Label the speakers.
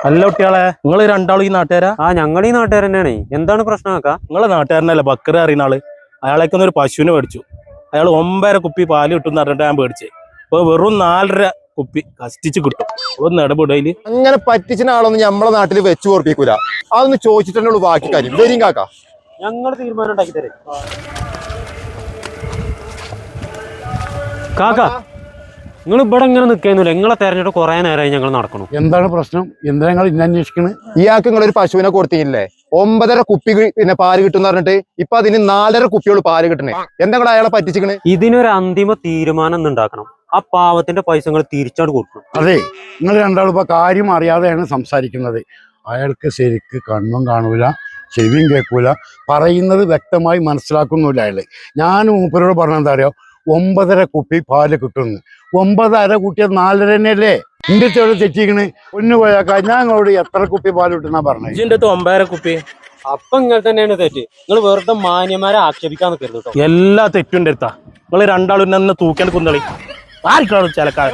Speaker 1: അല്ല കുട്ടികളെ, നിങ്ങൾ രണ്ടാളും ഈ നാട്ടുകാരാ?
Speaker 2: ഞങ്ങൾ ഈ നാട്ടുകാർ തന്നെയാണ്. എന്താണ് പ്രശ്നം ആക്കാ?
Speaker 1: നിങ്ങളെ നാട്ടുകാരനല്ലേ ബക്കർ അറിയുന്ന ആള്? അയാളേക്കൊന്ന് ഒരു പശുവിനെ മേടിച്ചു. അയാൾ 9.5 കുപ്പി പാല് കിട്ടും പറഞ്ഞിട്ട് ഞാൻ മേടിച്ചേ. ഇപ്പൊ വെറും 4.5 കുപ്പി കഷ്ടിച്ച് കിട്ടും. ഒന്ന് ഇടപെടയില്
Speaker 3: അങ്ങനെ പറ്റിച്ച ആളൊന്നും നമ്മളെ നാട്ടിൽ വെച്ച് ഓർപ്പിക്കൂല. അതൊന്ന് ചോദിച്ചിട്ടേ ഉള്ളൂ ബാക്കി കാര്യം. വരും കാക്ക,
Speaker 2: ഞങ്ങൾ തീരുമാനം ഉണ്ടാക്കി തരും. കാക്ക, നിങ്ങൾ ഇവിടെ ഇങ്ങനെ നിൽക്കുന്നില്ല. നിങ്ങളെ തെരഞ്ഞെടുപ്പ് കുറെ നേരമായി ഞങ്ങൾ നടക്കണം.
Speaker 4: എന്താണ് പ്രശ്നം? എന്താ നിങ്ങൾ ഇന്ന് അന്വേഷിക്കണത്?
Speaker 3: ഇയാൾക്ക് നിങ്ങളൊരു പശുവിനെ കൊടുത്തില്ലേ? 9.5 കുപ്പി പിന്നെ പാല് കിട്ടും പറഞ്ഞിട്ട് ഇപ്പൊ അതിന് 4.5 കുപ്പിയോള് പാല് കിട്ടണേ. എന്താ അയാളെ പറ്റിച്ചിക്കണ്?
Speaker 2: ഇതിനൊരു അന്തിമ തീരുമാനം ഒന്ന് ഉണ്ടാക്കണം. ആ പാവത്തിന്റെ പൈസ നിങ്ങൾ തിരിച്ചോട് കൊടുക്കണം.
Speaker 4: അതെ, നിങ്ങൾ രണ്ടാളും ഇപ്പൊ കാര്യം അറിയാതെയാണ് സംസാരിക്കുന്നത്. അയാൾക്ക് ശരിക്ക് കണ്ണും കാണൂല, ചെവിയും കേൾക്കൂല, പറയുന്നത് വ്യക്തമായി മനസ്സിലാക്കുന്നില്ല അയാള്. ഞാൻ മൂപ്പരോട് പറഞ്ഞെന്താ അറിയോ, 9.5 കുപ്പി പാല് കിട്ടുന്നു. 9.5 കൂട്ടിയത് 4.5 തന്നെയല്ലേ? എന്റെ ചെറു തെറ്റിക്കണ്. ഒന്ന് പോയാക്കാ, ഞാൻ നിങ്ങളോട് എത്ര കുപ്പി പാല് കിട്ടുന്ന പറഞ്ഞത്?
Speaker 1: ഇതിന്റെ 9.5 കുപ്പി.
Speaker 2: അപ്പൊ ഇങ്ങനെ തന്നെയാണ് തെറ്റ്. നിങ്ങൾ വെറുതെ മാന്യന്മാരെ ആക്ഷേപിക്കാൻ നിൽക്കരുത് കേട്ടോ.
Speaker 1: എല്ലാ തെറ്റും എടുത്താ നിങ്ങൾ രണ്ടാളും എന്നെ തൂക്കാൻ കുന്നളി ആർക്കാണ് ചിലക്കാർ.